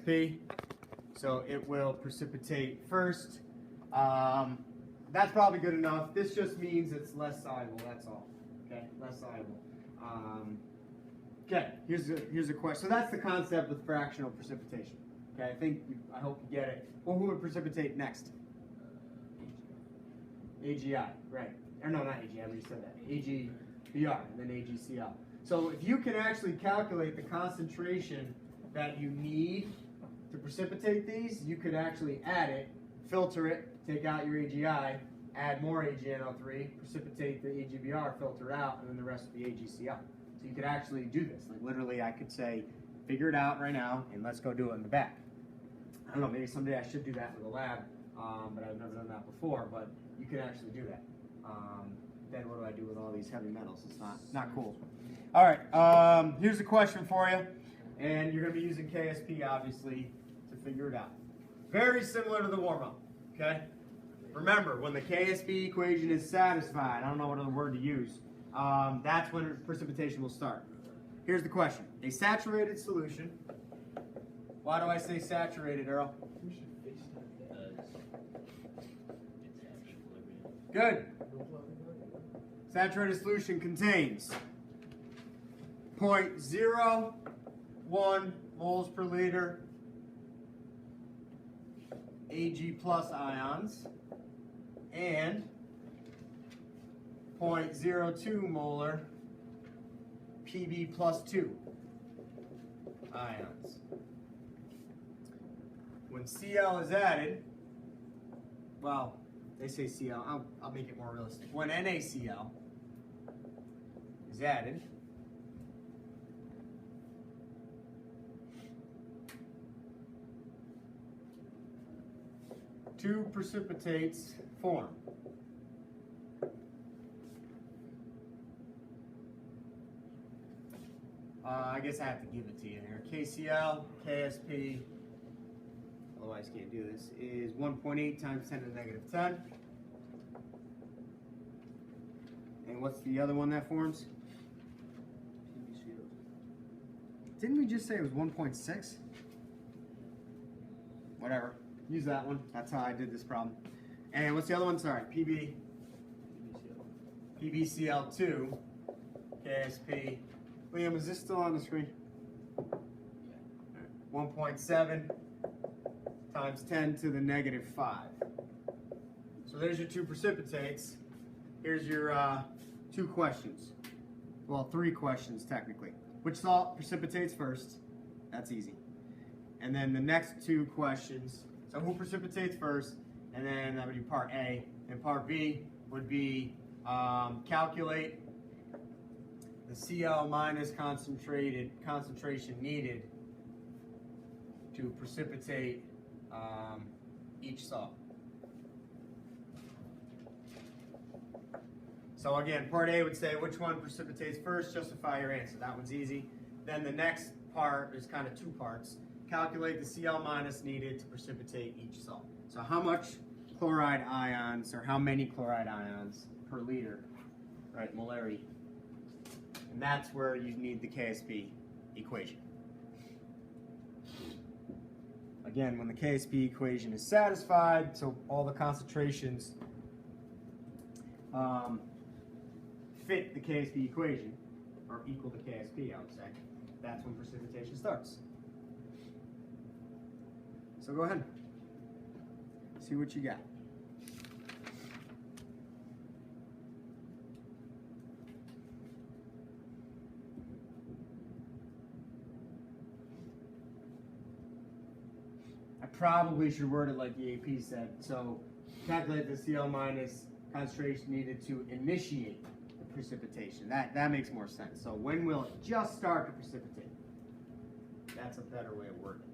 P, so it will precipitate first. That's probably good enough. This just means it's less soluble, that's all. Okay, less soluble. Okay, here's a question. So that's the concept with fractional precipitation. Okay, I hope you get it. Well, who would precipitate next? AGI, right. Or no, not AGI, I already said that. AGBR, and then AgCl. So if you can actually calculate the concentration that you need to precipitate these, you could actually add it, filter it, take out your AGI, add more AgNO3, precipitate the AgBr, filter it out, and then the rest would be AgCl. So you could actually do this. Like literally I could say, figure it out right now, and let's go do it in the back. I don't know, maybe someday I should do that with a lab, but I've never done that before, but you can actually do that. Then what do I do with all these heavy metals? It's not cool. All right, here's a question for you, and you're going to be using KSP, obviously, to figure it out. Very similar to the warm-up, okay? Remember, when the KSP equation is satisfied, I don't know what other word to use, that's when precipitation will start. Here's the question. A saturated solution. Why do I say saturated, Earl? Good. Saturated solution contains 0.01 moles per liter Ag plus ions and 0.02 molar Pb plus 2 ions. When Cl is added, well, they say Cl, I'll make it more realistic. When NaCl is added, two precipitates form. I guess I have to give it to you here. KCl, KSP, otherwise can't do this, is 1.8 times 10 to the negative 10. And what's the other one that forms? Didn't we just say it was 1.6? Whatever. Use that one. That's how I did this problem. And what's the other one? Sorry, PbCl2, KSP. Liam, is this still on the screen? 1.7 times 10 to the negative 5. So there's your two precipitates. Here's your two questions. Well, three questions technically. Which salt precipitates first? That's easy. And then the next two questions. So who precipitates first? And then that would be part A. And part B would be calculate the Cl minus concentration needed to precipitate each salt. So again, part A would say which one precipitates first, justify your answer. That one's easy. Then the next part is kind of two parts. Calculate the Cl minus needed to precipitate each salt. So how much chloride ions, or how many chloride ions per liter, right, molarity. And that's where you need the KSP equation. Again, when the KSP equation is satisfied, so all the concentrations fit the KSP equation, or equal to KSP, I would say, that's when precipitation starts. So go ahead, see what you got. I probably should word it like the AP said. So calculate the Cl minus concentration needed to initiate the precipitation. That makes more sense. So when will it just start to precipitate? That's a better way of wording it.